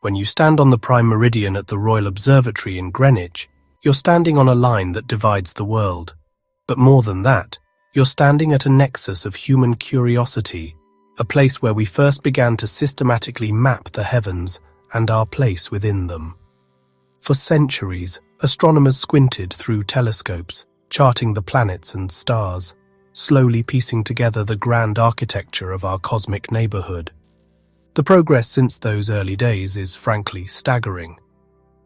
When you stand on the prime meridian at the Royal Observatory in Greenwich, you're standing on a line that divides the world. But more than that, you're standing at a nexus of human curiosity, a place where we first began to systematically map the heavens and our place within them. For centuries, astronomers squinted through telescopes, charting the planets and stars, slowly piecing together the grand architecture of our cosmic neighborhood. The progress since those early days is frankly staggering.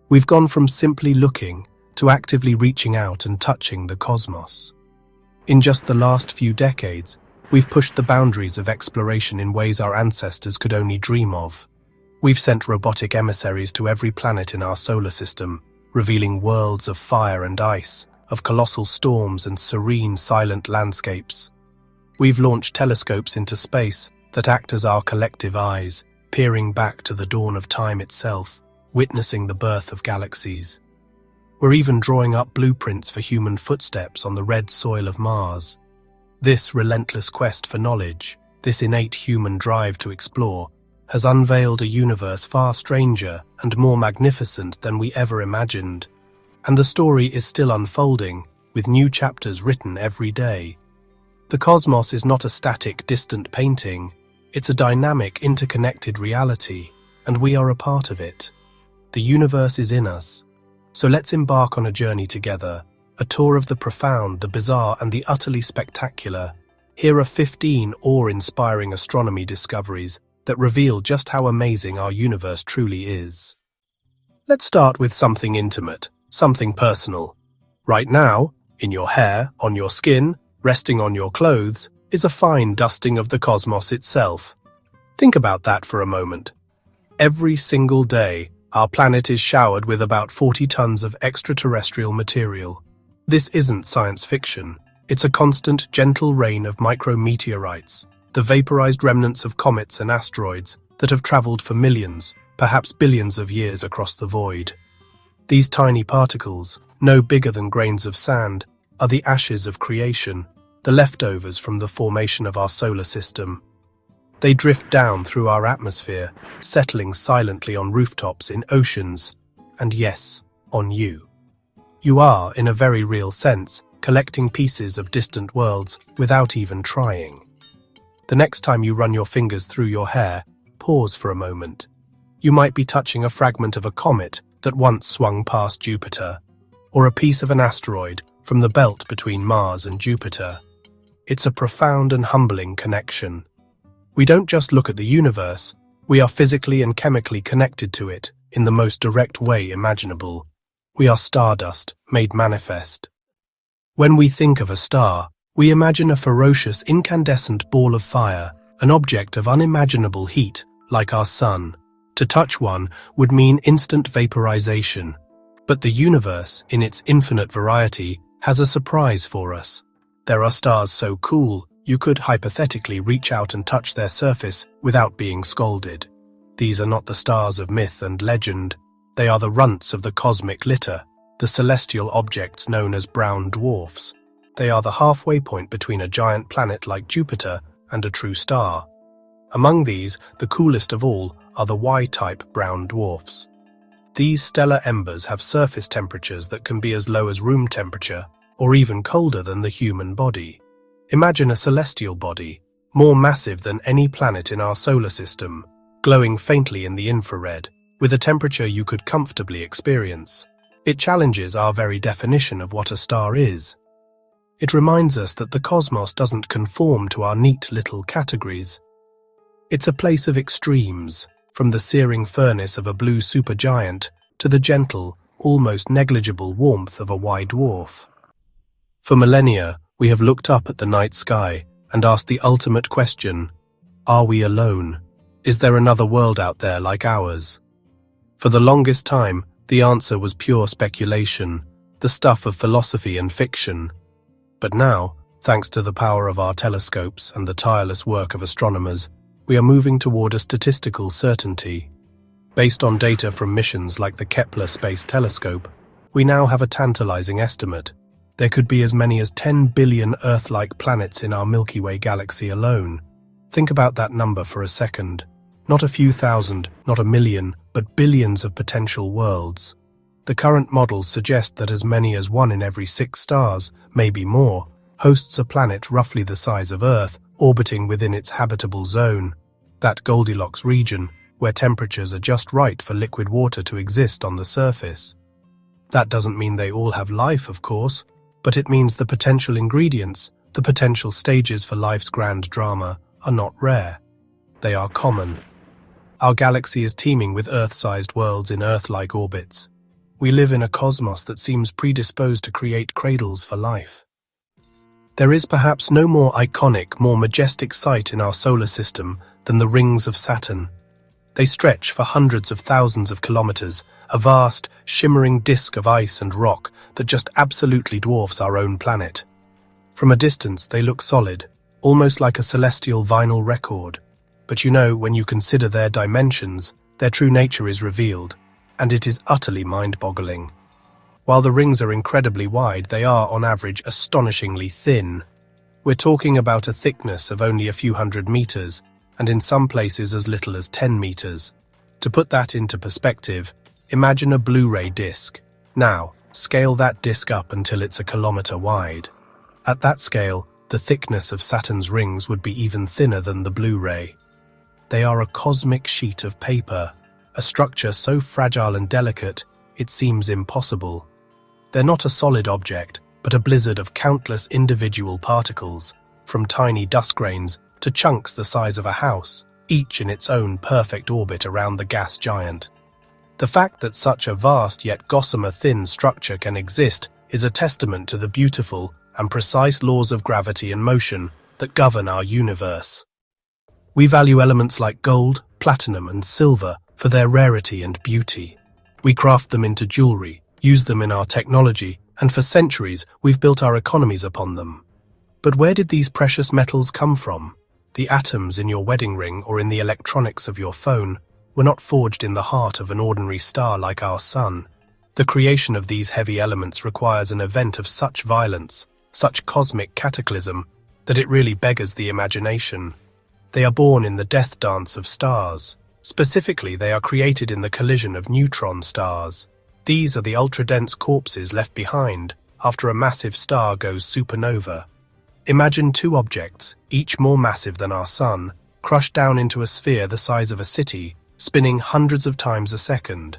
We've gone from simply looking to actively reaching out and touching the cosmos. In just the last few decades, we've pushed the boundaries of exploration in ways our ancestors could only dream of. We've sent robotic emissaries to every planet in our solar system, revealing worlds of fire and ice, of colossal storms and serene, silent landscapes. We've launched telescopes into space that act as our collective eyes, peering back to the dawn of time itself, witnessing the birth of galaxies. We're even drawing up blueprints for human footsteps on the red soil of Mars. This relentless quest for knowledge, this innate human drive to explore, has unveiled a universe far stranger and more magnificent than we ever imagined. And the story is still unfolding, with new chapters written every day. The cosmos is not a static, distant painting. It's a dynamic, interconnected reality, and we are a part of it. The universe is in us. So let's embark on a journey together, a tour of the profound, the bizarre, and the utterly spectacular. Here are 15 awe-inspiring astronomy discoveries that reveal just how amazing our universe truly is. Let's start with something intimate, something personal. Right now, in your hair, on your skin, resting on your clothes, is a fine dusting of the cosmos itself. Think about that for a moment. Every single day, our planet is showered with about 40 tons of extraterrestrial material. This isn't science fiction. It's a constant, gentle rain of micrometeorites, the vaporized remnants of comets and asteroids that have traveled for millions, perhaps billions of years across the void. These tiny particles, no bigger than grains of sand, are the ashes of creation, the leftovers from the formation of our solar system. They drift down through our atmosphere, settling silently on rooftops, in oceans, and yes, on you. You are, in a very real sense, collecting pieces of distant worlds without even trying. The next time you run your fingers through your hair, pause for a moment. You might be touching a fragment of a comet that once swung past Jupiter, or a piece of an asteroid from the belt between Mars and Jupiter. It's a profound and humbling connection. We don't just look at the universe, we are physically and chemically connected to it in the most direct way imaginable. We are stardust, made manifest. When we think of a star, we imagine a ferocious, incandescent ball of fire, an object of unimaginable heat, like our sun. To touch one would mean instant vaporization. But the universe, in its infinite variety, has a surprise for us. There are stars so cool, you could hypothetically reach out and touch their surface without being scalded. These are not the stars of myth and legend. They are the runts of the cosmic litter, the celestial objects known as brown dwarfs. They are the halfway point between a giant planet like Jupiter and a true star. Among these, the coolest of all are the Y-type brown dwarfs. These stellar embers have surface temperatures that can be as low as room temperature, or even colder than the human body. Imagine a celestial body, more massive than any planet in our solar system, glowing faintly in the infrared, with a temperature you could comfortably experience. It challenges our very definition of what a star is. It reminds us that the cosmos doesn't conform to our neat little categories. It's a place of extremes, from the searing furnace of a blue supergiant to the gentle, almost negligible warmth of a white dwarf. For millennia, we have looked up at the night sky and asked the ultimate question: are we alone? Is there another world out there like ours? For the longest time, the answer was pure speculation, the stuff of philosophy and fiction. But now, thanks to the power of our telescopes and the tireless work of astronomers, we are moving toward a statistical certainty. Based on data from missions like the Kepler Space Telescope, we now have a tantalizing estimate. There could be as many as 10 billion Earth-like planets in our Milky Way galaxy alone. Think about that number for a second. Not a few thousand, not a million, but billions of potential worlds. The current models suggest that as many as 1 in every 6 stars, maybe more, hosts a planet roughly the size of Earth, orbiting within its habitable zone, that Goldilocks region where temperatures are just right for liquid water to exist on the surface. That doesn't mean they all have life, of course, but it means the potential ingredients, the potential stages for life's grand drama, are not rare. They are common. Our galaxy is teeming with Earth-sized worlds in Earth-like orbits. We live in a cosmos that seems predisposed to create cradles for life. There is perhaps no more iconic, more majestic sight in our solar system than the rings of Saturn. They stretch for hundreds of thousands of kilometers, a vast, shimmering disk of ice and rock that just absolutely dwarfs our own planet. From a distance, they look solid, almost like a celestial vinyl record. But you know, when you consider their dimensions, their true nature is revealed, and it is utterly mind-boggling. While the rings are incredibly wide, they are, on average, astonishingly thin. We're talking about a thickness of only a few hundred meters, and in some places as little as 10 meters. To put that into perspective, imagine a Blu-ray disc. Now, scale that disc up until it's a kilometer wide. At that scale, the thickness of Saturn's rings would be even thinner than the Blu-ray. They are a cosmic sheet of paper, a structure so fragile and delicate, it seems impossible. They're not a solid object, but a blizzard of countless individual particles, from tiny dust grains to chunks the size of a house, each in its own perfect orbit around the gas giant. The fact that such a vast yet gossamer thin structure can exist is a testament to the beautiful and precise laws of gravity and motion that govern our universe. We value elements like gold, platinum, and silver for their rarity and beauty. We craft them into jewelry, use them in our technology, and for centuries we've built our economies upon them. But where did these precious metals come from? The atoms in your wedding ring or in the electronics of your phone were not forged in the heart of an ordinary star like our sun. The creation of these heavy elements requires an event of such violence, such cosmic cataclysm, that it really beggars the imagination. They are born in the death dance of stars. Specifically, they are created in the collision of neutron stars. These are the ultra-dense corpses left behind after a massive star goes supernova. Imagine 2 objects, each more massive than our sun, crushed down into a sphere the size of a city, spinning hundreds of times a second.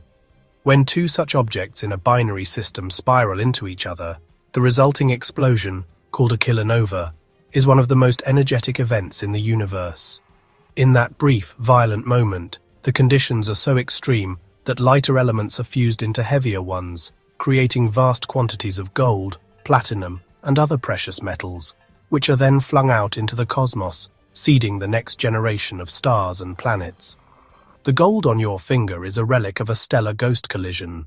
When 2 such objects in a binary system spiral into each other, the resulting explosion, called a kilonova, is one of the most energetic events in the universe. In that brief, violent moment, the conditions are so extreme that lighter elements are fused into heavier ones, creating vast quantities of gold, platinum, and other precious metals, which are then flung out into the cosmos, seeding the next generation of stars and planets. The gold on your finger is a relic of a stellar ghost collision.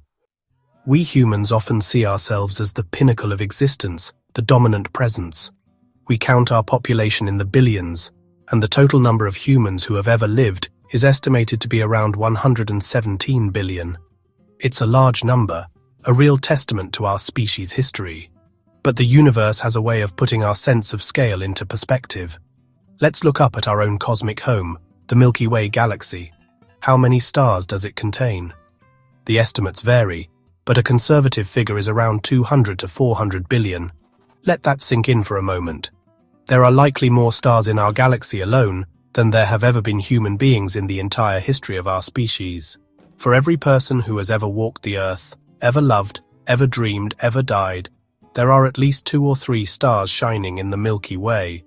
We humans often see ourselves as the pinnacle of existence, the dominant presence. We count our population in the billions, and the total number of humans who have ever lived is estimated to be around 117 billion. It's a large number, a real testament to our species' history. But the universe has a way of putting our sense of scale into perspective. Let's look up at our own cosmic home, the Milky Way galaxy. How many stars does it contain? The estimates vary, but a conservative figure is around 200 to 400 billion. Let that sink in for a moment. There are likely more stars in our galaxy alone than there have ever been human beings in the entire history of our species. For every person who has ever walked the Earth, ever loved, ever dreamed, ever died, there are at least 2 or 3 stars shining in the Milky Way.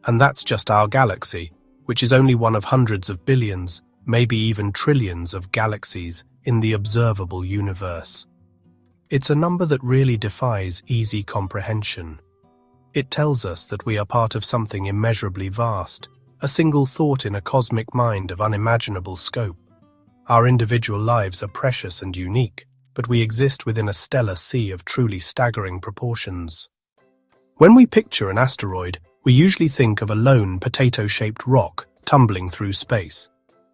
And that's just our galaxy, which is only one of hundreds of billions, maybe even trillions of galaxies in the observable universe. It's a number that really defies easy comprehension. It tells us that we are part of something immeasurably vast, a single thought in a cosmic mind of unimaginable scope. Our individual lives are precious and unique, but we exist within a stellar sea of truly staggering proportions. When we picture an asteroid, we usually think of a lone potato-shaped rock tumbling through space.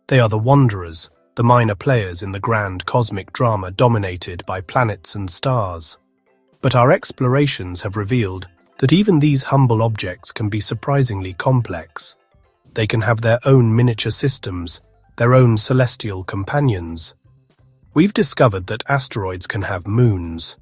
They are the wanderers, the minor players in the grand cosmic drama dominated by planets and stars. But our explorations have revealed that even these humble objects can be surprisingly complex. They can have their own miniature systems, their own celestial companions. We've discovered that asteroids can have moons.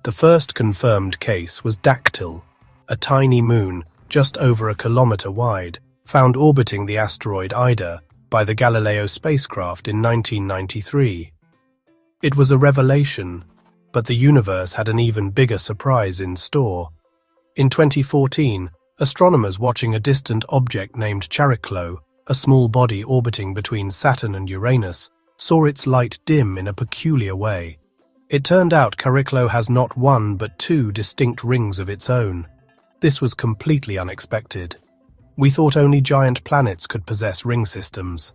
The first confirmed case was Dactyl, a tiny moon just over a kilometer wide, found orbiting the asteroid Ida by the Galileo spacecraft in 1993. It was a revelation, but the universe had an even bigger surprise in store. In 2014, astronomers watching a distant object named Chariklo, a small body orbiting between Saturn and Uranus, saw its light dim in a peculiar way. It turned out Chariklo has not one but two distinct rings of its own. This was completely unexpected. We thought only giant planets could possess ring systems.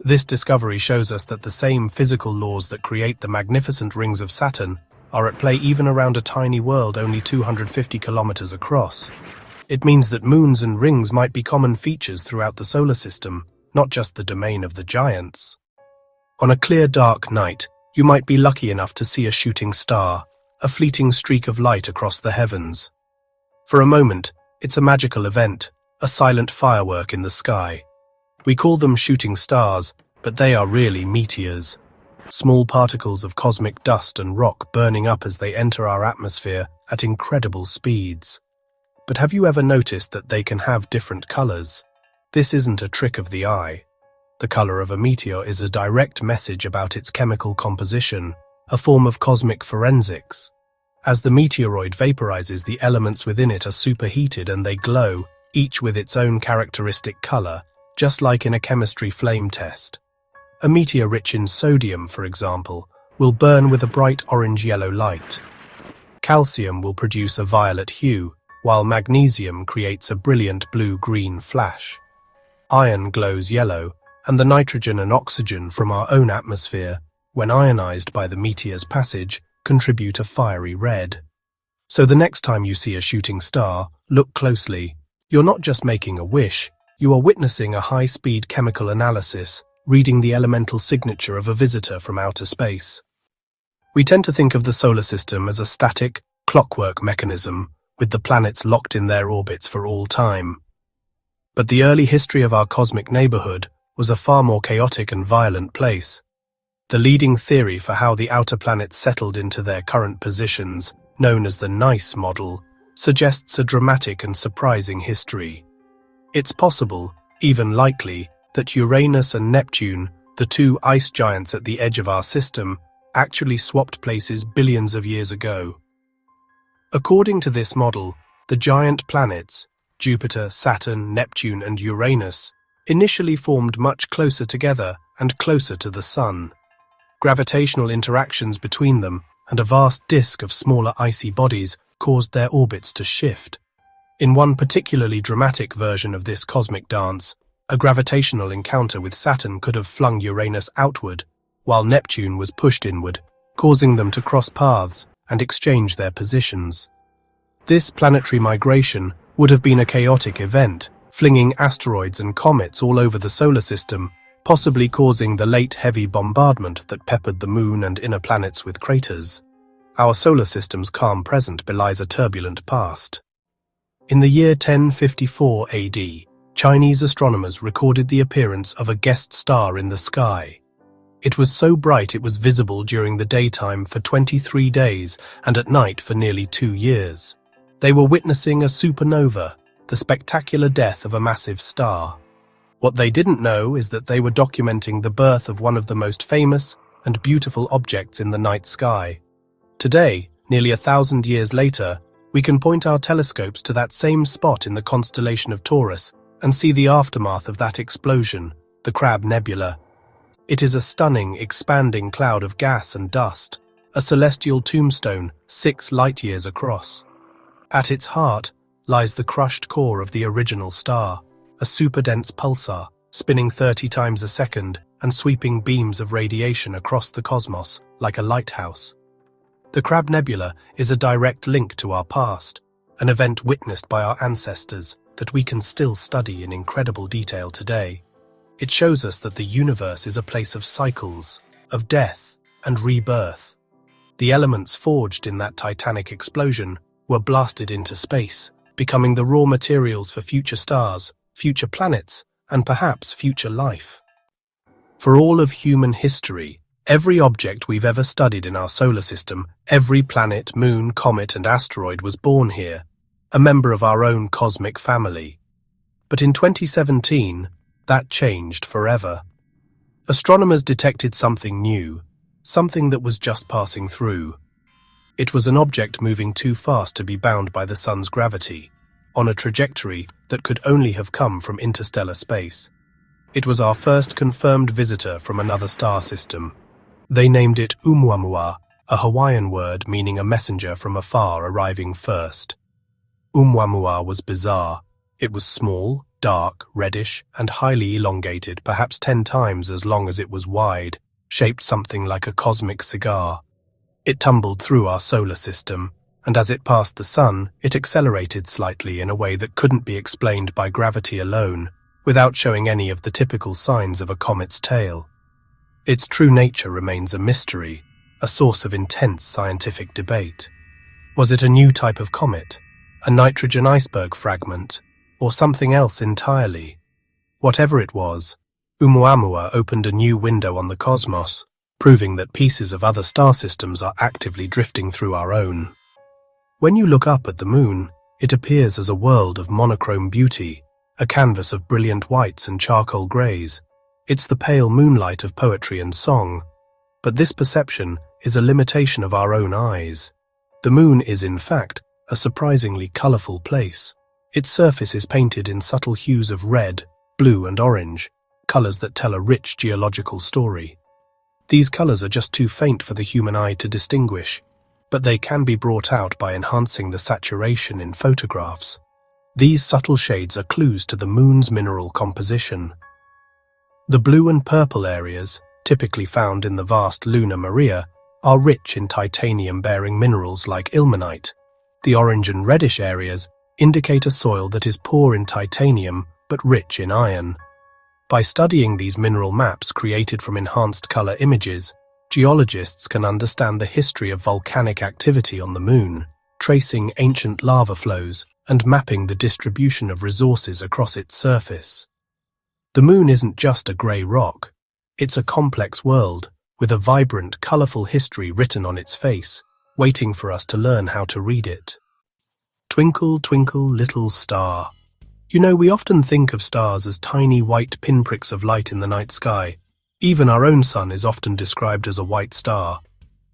This discovery shows us that the same physical laws that create the magnificent rings of Saturn are at play even around a tiny world only 250 kilometers across. It means that moons and rings might be common features throughout the solar system, not just the domain of the giants. On a clear, dark night, you might be lucky enough to see a shooting star, a fleeting streak of light across the heavens. For a moment, it's a magical event, a silent firework in the sky. We call them shooting stars, but they are really meteors. Small particles of cosmic dust and rock burning up as they enter our atmosphere at incredible speeds. But have you ever noticed that they can have different colors? This isn't a trick of the eye. The color of a meteor is a direct message about its chemical composition, a form of cosmic forensics. As the meteoroid vaporizes, the elements within it are superheated and they glow, each with its own characteristic color, just like in a chemistry flame test. A meteor rich in sodium, for example, will burn with a bright orange-yellow light. Calcium will produce a violet hue, while magnesium creates a brilliant blue-green flash. Iron glows yellow, and the nitrogen and oxygen from our own atmosphere, when ionized by the meteor's passage, contribute a fiery red. So the next time you see a shooting star, look closely. You're not just making a wish, you are witnessing a high-speed chemical analysis, reading the elemental signature of a visitor from outer space. We tend to think of the solar system as a static, clockwork mechanism, with the planets locked in their orbits for all time. But the early history of our cosmic neighborhood was a far more chaotic and violent place. The leading theory for how the outer planets settled into their current positions, known as the Nice model, suggests a dramatic and surprising history. It's possible, even likely, that Uranus and Neptune, the two ice giants at the edge of our system, actually swapped places billions of years ago. According to this model, the giant planets, Jupiter, Saturn, Neptune, and Uranus, initially formed much closer together and closer to the Sun. Gravitational interactions between them and a vast disk of smaller icy bodies caused their orbits to shift. In one particularly dramatic version of this cosmic dance, a gravitational encounter with Saturn could have flung Uranus outward, while Neptune was pushed inward, causing them to cross paths and exchange their positions. This planetary migration would have been a chaotic event, flinging asteroids and comets all over the solar system, possibly causing the late heavy bombardment that peppered the Moon and inner planets with craters. Our solar system's calm present belies a turbulent past. In the year 1054 AD, Chinese astronomers recorded the appearance of a guest star in the sky. It was so bright it was visible during the daytime for 23 days and at night for nearly 2 years. They were witnessing a supernova, the spectacular death of a massive star. What they didn't know is that they were documenting the birth of one of the most famous and beautiful objects in the night sky. Today, nearly 1,000 years later, we can point our telescopes to that same spot in the constellation of Taurus and see the aftermath of that explosion, the Crab Nebula. It is a stunning, expanding cloud of gas and dust, a celestial tombstone 6 light-years across. At its heart lies the crushed core of the original star, a super-dense pulsar, spinning 30 times a second and sweeping beams of radiation across the cosmos like a lighthouse. The Crab Nebula is a direct link to our past, an event witnessed by our ancestors that we can still study in incredible detail today. It shows us that the universe is a place of cycles, of death and rebirth. The elements forged in that titanic explosion were blasted into space, becoming the raw materials for future stars, future planets, and perhaps future life. For all of human history, every object we've ever studied in our solar system, every planet, moon, comet, and asteroid was born here, a member of our own cosmic family. But in 2017, that changed forever. Astronomers detected something new, something that was just passing through. It was an object moving too fast to be bound by the sun's gravity, on a trajectory that could only have come from interstellar space. It was our first confirmed visitor from another star system. They named it oumuamua, a Hawaiian word meaning a messenger from afar arriving first. Oumuamua was bizarre. It was small, dark, reddish, and highly elongated, perhaps 10 times as long as it was wide, shaped something like a cosmic cigar. It tumbled through our solar system, and as it passed the sun, it accelerated slightly in a way that couldn't be explained by gravity alone, without showing any of the typical signs of a comet's tail. Its true nature remains a mystery, a source of intense scientific debate. Was it a new type of comet, a nitrogen iceberg fragment, or something else entirely? Whatever it was, oumuamua opened a new window on the cosmos, proving that pieces of other star systems are actively drifting through our own. When you look up at the moon, it appears as a world of monochrome beauty, a canvas of brilliant whites and charcoal greys. It's the pale moonlight of poetry and song. But this perception is a limitation of our own eyes. The moon is, in fact, a surprisingly colourful place. Its surface is painted in subtle hues of red, blue and orange, colours that tell a rich geological story. These colours are just too faint for the human eye to distinguish, but they can be brought out by enhancing the saturation in photographs. These subtle shades are clues to the moon's mineral composition. The blue and purple areas, typically found in the vast lunar maria, are rich in titanium-bearing minerals like ilmenite. The orange and reddish areas indicate a soil that is poor in titanium but rich in iron. By studying these mineral maps created from enhanced color images, geologists can understand the history of volcanic activity on the moon, tracing ancient lava flows and mapping the distribution of resources across its surface. The moon isn't just a grey rock. It's a complex world with a vibrant, colourful history written on its face, waiting for us to learn how to read it. Twinkle, twinkle, little star. You know, we often think of stars as tiny white pinpricks of light in the night sky. Even our own sun is often described as a white star.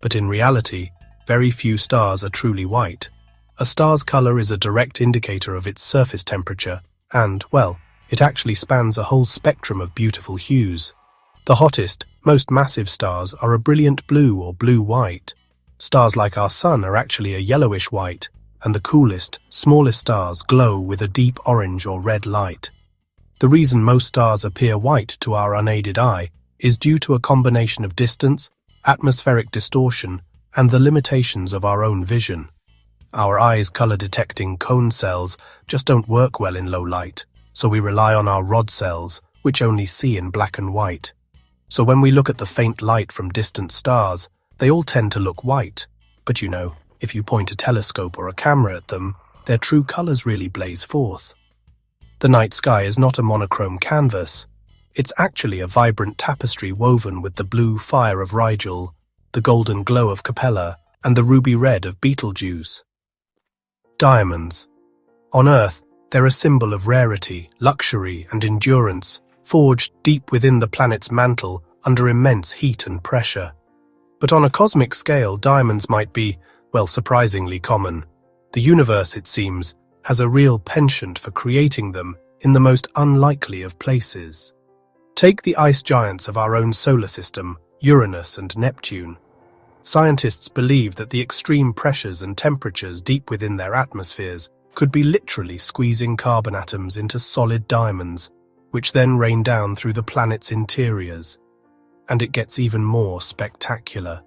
But in reality, very few stars are truly white. A star's colour is a direct indicator of its surface temperature, and, well, it actually spans a whole spectrum of beautiful hues. The hottest, most massive stars are a brilliant blue or blue-white. Stars like our sun are actually a yellowish-white, and the coolest, smallest stars glow with a deep orange or red light. The reason most stars appear white to our unaided eye is due to a combination of distance, atmospheric distortion, and the limitations of our own vision. Our eyes' color-detecting cone cells just don't work well in low light, so we rely on our rod cells, which only see in black and white. So when we look at the faint light from distant stars, they all tend to look white. But you know, if you point a telescope or a camera at them, their true colors really blaze forth. The night sky is not a monochrome canvas. It's actually a vibrant tapestry woven with the blue fire of Rigel, the golden glow of Capella, and the ruby red of Betelgeuse. Diamonds. On Earth, they're a symbol of rarity, luxury, and endurance, forged deep within the planet's mantle under immense heat and pressure. But on a cosmic scale, diamonds might be, well, surprisingly common. The universe, it seems, has a real penchant for creating them in the most unlikely of places. Take the ice giants of our own solar system, Uranus and Neptune. Scientists believe that the extreme pressures and temperatures deep within their atmospheres could be literally squeezing carbon atoms into solid diamonds, which then rain down through the planet's interiors. And it gets even more spectacular.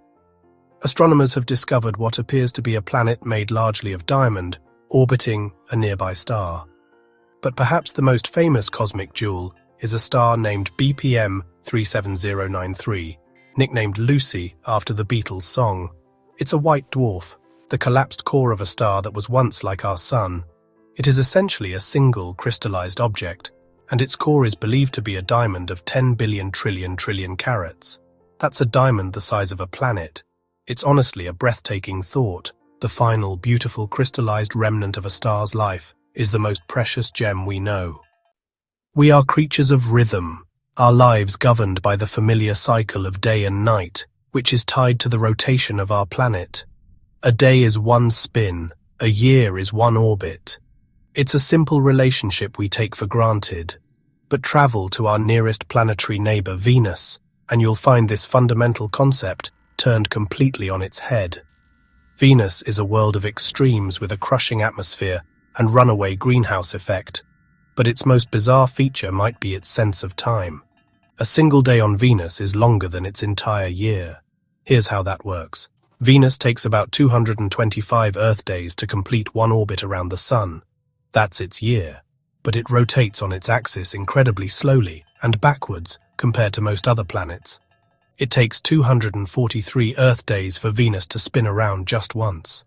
Astronomers have discovered what appears to be a planet made largely of diamond, orbiting a nearby star. But perhaps the most famous cosmic jewel is a star named BPM 37093, nicknamed Lucy after the Beatles' song. It's a white dwarf, the collapsed core of a star that was once like our sun. It is essentially a single crystallized object, and its core is believed to be a diamond of 10 billion trillion carats. That's a diamond the size of a planet. It's honestly a breathtaking thought. The final, beautiful, crystallized remnant of a star's life is the most precious gem we know. We are creatures of rhythm, our lives governed by the familiar cycle of day and night, which is tied to the rotation of our planet. A day is one spin, a year is one orbit. It's a simple relationship we take for granted. But travel to our nearest planetary neighbor, Venus, and you'll find this fundamental concept turned completely on its head. Venus is a world of extremes with a crushing atmosphere and runaway greenhouse effect, but its most bizarre feature might be its sense of time. A single day on Venus is longer than its entire year. Here's how that works. Venus takes about 225 Earth days to complete one orbit around the Sun. That's its year, but it rotates on its axis incredibly slowly and backwards compared to most other planets. It takes 243 Earth days for Venus to spin around just once.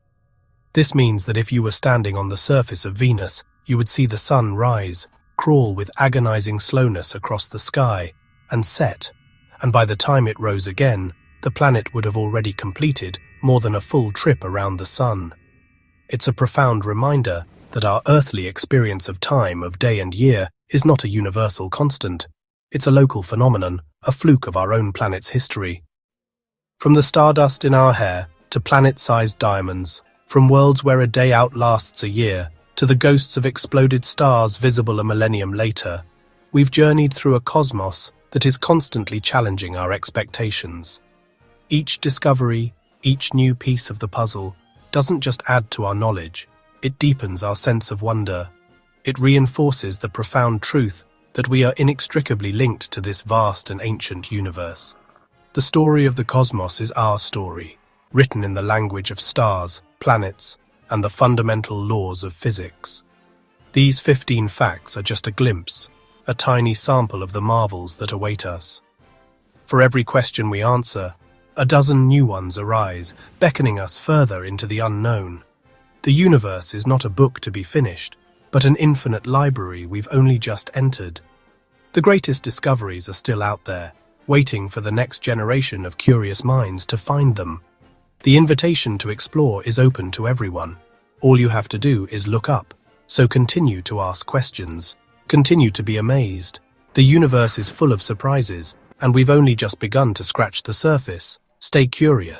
This means that if you were standing on the surface of Venus, you would see the Sun rise, crawl with agonizing slowness across the sky, and set, and by the time it rose again, the planet would have already completed more than a full trip around the Sun. It's a profound reminder that our earthly experience of time, of day and year, is not a universal constant. It's a local phenomenon, a fluke of our own planet's history. From the stardust in our hair to planet-sized diamonds, from worlds where a day outlasts a year to the ghosts of exploded stars visible a millennium later, we've journeyed through a cosmos that is constantly challenging our expectations. Each discovery, each new piece of the puzzle, doesn't just add to our knowledge, it deepens our sense of wonder. It reinforces the profound truth that we are inextricably linked to this vast and ancient universe. The story of the cosmos is our story, written in the language of stars, planets, and the fundamental laws of physics. These 15 facts are just a glimpse, a tiny sample of the marvels that await us. For every question we answer, a dozen new ones arise, beckoning us further into the unknown. The universe is not a book to be finished, but an infinite library we've only just entered. The greatest discoveries are still out there, waiting for the next generation of curious minds to find them. The invitation to explore is open to everyone. All you have to do is look up, so continue to ask questions. Continue to be amazed. The universe is full of surprises, and we've only just begun to scratch the surface. Stay curious.